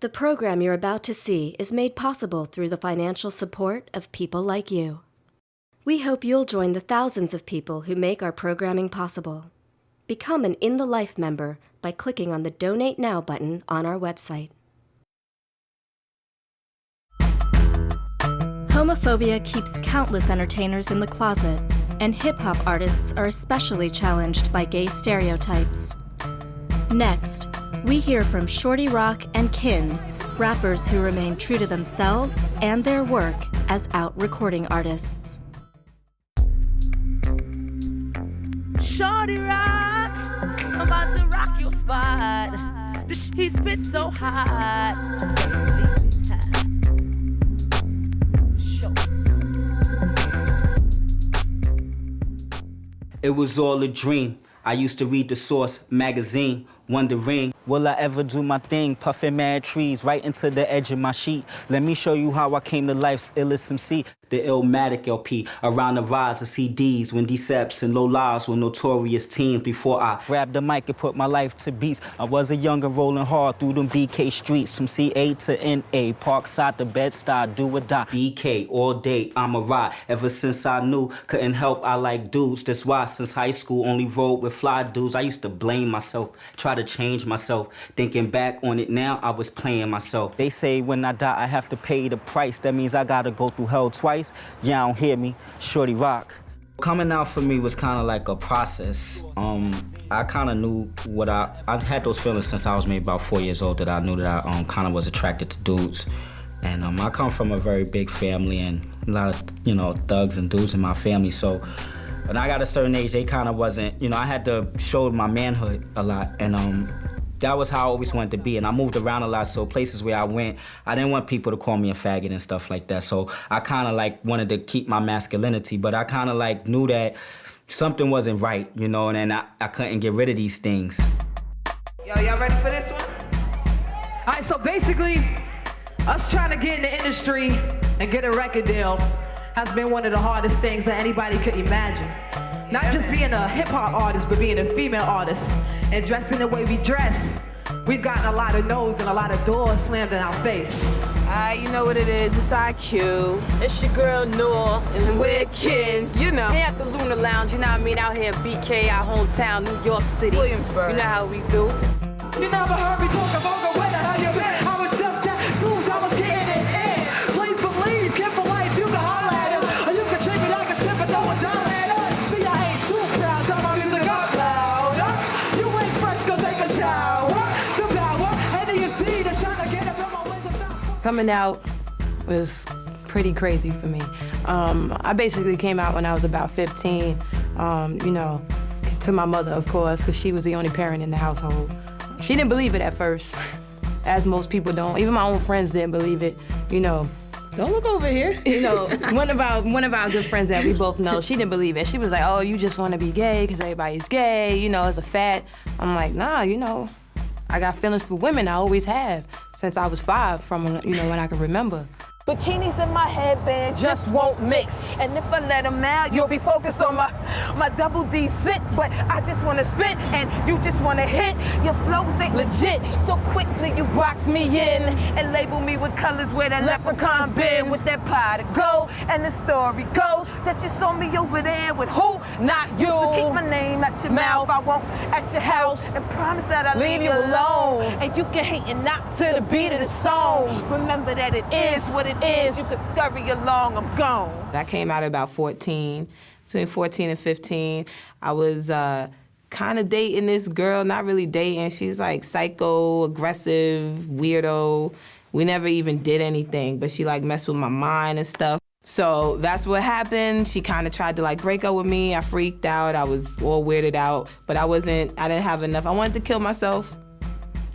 The program you're about to see is made possible through the financial support of people like you. We hope you'll join the thousands of people who make our programming possible. Become an In the Life member by clicking on the Donate Now button on our website. Homophobia keeps countless entertainers in the closet, and hip-hop artists are especially challenged by gay stereotypes. Next, we hear from Shorty Roc and KIN, rappers who remain true to themselves and their work as out recording artists. Shorty Roc, I'm about to rock your spot. He spits so hot. It was all a dream. I used to read the Source magazine, wondering, will I ever do my thing? Puffin' mad trees right into the edge of my sheet. Let me show you how I came to life's illest MC. The Illmatic LP, around the rise of CDs, when Deceps and Low Lives were notorious teens. Before I grabbed the mic and put my life to beats, I was a young and rolling hard through them BK streets, from CA to NA, Parkside to Bed-Stuy, do or die. BK all day, I'm a ride. Ever since I knew, couldn't help, I like dudes. That's why since high school only rode with fly dudes. I used to blame myself, try to change myself. Thinking back on it now, I was playing myself. They say when I die, I have to pay the price. That means I gotta go through hell twice. Yeah, don't hear me, Shorty Roc. Coming out for me was kind of like a process. I kind of knew what I had those feelings since I was maybe about 4 years old, that I knew that I kind of was attracted to dudes. And I come from a very big family and a lot of, thugs and dudes in my family. So when I got a certain age, they kind of wasn't, I had to show my manhood a lot. And that was how I always wanted to be. And I moved around a lot, so places where I went, I didn't want people to call me a faggot and stuff like that. So I kind of wanted to keep my masculinity, but I kind of knew that something wasn't right, and then I couldn't get rid of these things. Y'all ready for this one? All right, so basically, us trying to get in the industry and get a record deal has been one of the hardest things that anybody could imagine. Not just being a hip-hop artist, but being a female artist and dressing the way we dress. We've gotten a lot of no's and a lot of doors slammed in our face. You know what it is, it's IQ. It's your girl Noor, and we're KIN, Here at the Lunar Lounge, you know what I mean, out here in BK, our hometown, New York City. Williamsburg. You know how we do. You never heard me talk about the weather, how you been? I was just that smooth, I was getting it in. Please believe, Kid for life, you can holler at him. Or you can treat me like a stripper, throw a dollar at us. See, I ain't too proud, tell my music up louder. You ain't fresh, go take a shower. To power, and then you see the shine again from my window. Coming out was pretty crazy for me. I basically came out when I was about 15, to my mother, of course, because she was the only parent in the household. She didn't believe it at first, as most people don't. Even my own friends didn't believe it, Don't look over here. One of our good friends that we both know, she didn't believe it. She was like, oh, you just want to be gay because everybody's gay, it's a fad. I'm like, nah, I got feelings for women. I always have, since I was 5, from, when I can remember. Bikinis in my headbands just won't mix. And if I let them out, you'll be focused on my double D sit. But I just wanna spit and you just wanna hit. Your flows ain't legit, so quickly you box me in and label me with colors where the leprechaun's been. With that pot of gold, and the story goes that you saw me over there with who? Not you. So keep my name at your mouth, I won't at your house, and promise that I'll leave you alone. And you can hate and not to the beat of the song. Remember that it is what it is. You can scurry along, I'm gone. I came out at about 14, between 14 and 15. I was kind of dating this girl, not really dating. She's like psycho, aggressive, weirdo. We never even did anything, but she messed with my mind and stuff. So that's what happened. She kind of tried to break up with me. I freaked out. I was all weirded out, but I didn't have enough. I wanted to kill myself,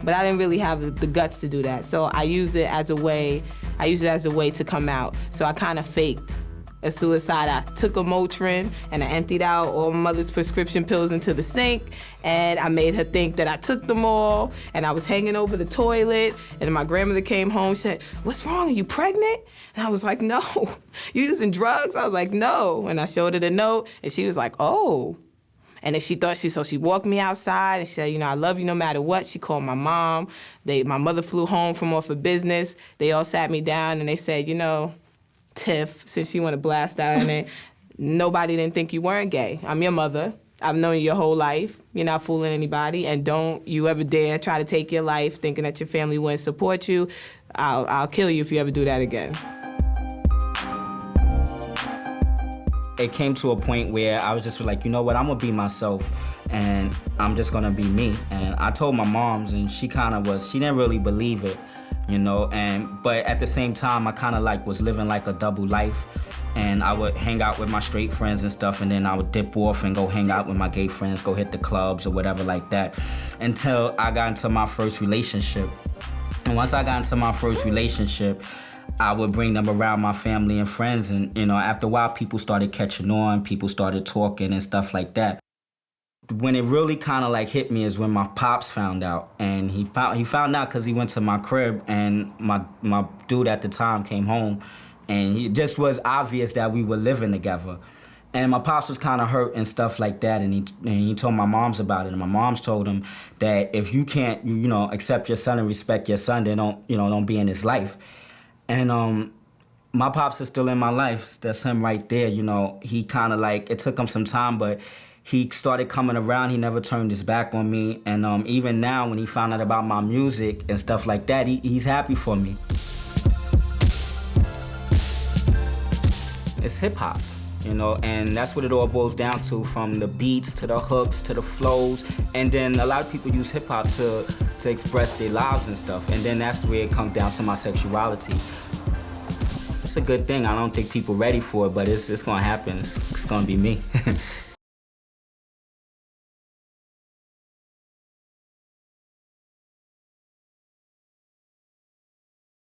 but I didn't really have the guts to do that. So I used it as a way to come out. So I kind of faked a suicide. I took a Motrin and I emptied out all my mother's prescription pills into the sink, and I made her think that I took them all, and I was hanging over the toilet, and my grandmother came home. She said, "What's wrong? Are you pregnant?" And I was like, "No." "You using drugs?" I was like, "No." And I showed her the note, and she was like, "Oh." And then she thought so she walked me outside and she said, I love you no matter what. She called my mom. My mother flew home from off of business. They all sat me down and they said, Tiff, since you want to blast out in it, nobody didn't think you weren't gay. I'm your mother. I've known you your whole life. You're not fooling anybody. And don't you ever dare try to take your life thinking that your family wouldn't support you. I'll kill you if you ever do that again. It came to a point where I was just like, you know what, I'm gonna be myself and I'm just gonna be me. And I told my moms and she didn't really believe it, but at the same time, I was living like a double life. And I would hang out with my straight friends and stuff, and then I would dip off and go hang out with my gay friends, go hit the clubs or whatever like that, until I got into my first relationship. And once I got into my first relationship, I would bring them around my family and friends, and after a while, people started catching on, people started talking and stuff like that. When it really kind of hit me is when my pops found out, and he found out because he went to my crib, and my dude at the time came home. And it just was obvious that we were living together. And my pops was kind of hurt and stuff like that, and he told my moms about it. And my moms told him that if you can't, accept your son and respect your son, then don't be in his life. And my pops is still in my life. That's him right there. He kind of it took him some time, but he started coming around. He never turned his back on me. And even now, when he found out about my music and stuff like that, he's happy for me. It's hip-hop, and that's what it all boils down to, from the beats to the hooks to the flows. And then a lot of people use hip-hop to express their lives and stuff, and then that's where it comes down to my sexuality. It's a good thing. I don't think people ready for it, but it's gonna happen. It's gonna be me.